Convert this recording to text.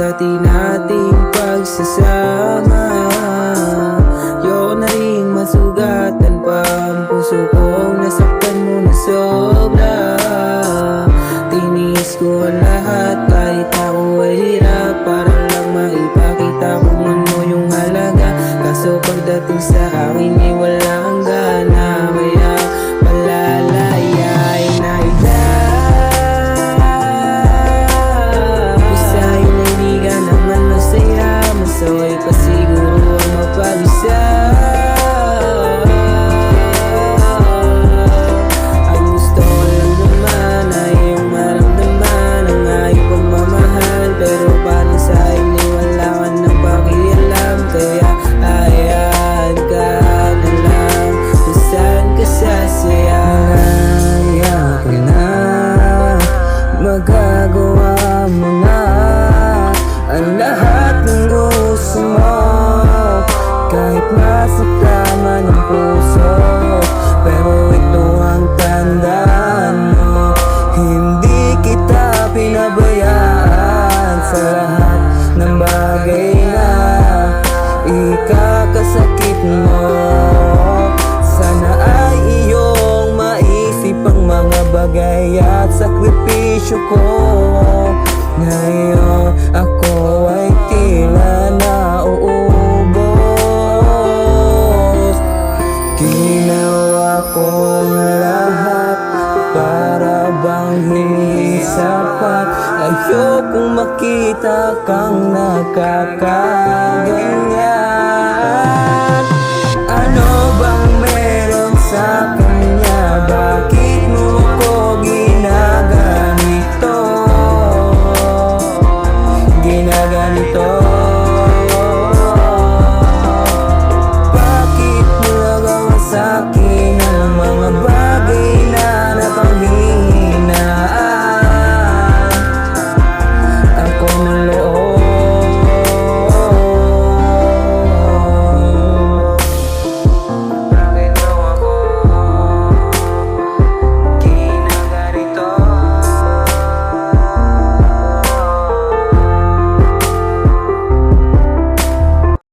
dati nating pagsasama. Ayoko na rin masugatan pa ang puso kong nasaktan mo na sobra. Tinis ko ang lahat kahit ako ay hirap, para lang maipakita kung ano yung halaga. Kaso pagdating sa akin ay wala ang gana, kaya palalaya na sa'yo na hindi ka naman masaya. Masaway pa siguro ang mapag-isa. Ang gusto ko lang naman ay iyong maramdaman ang aking pagmamahal, pero parang sa'yo ni wala ka nang pakialam. Kaya hayaan ka na lang kung saan ka sasaya. Malaya ka na, magagawa mo na ang lahat ng gusto mo, kahit masaktan man ang puso. Pero ito ang tandaan mo, hindi kita pinabayaan sa lahat ng bagay na ikakasakit mo. Sana ay iyong maisip ang mga bagay at sakripisyo ko. Ngayon ako ay tila nauubos. Ginawa ko ang lahat para bang hindi sapat. Ayokong makita kang nakakaganyan.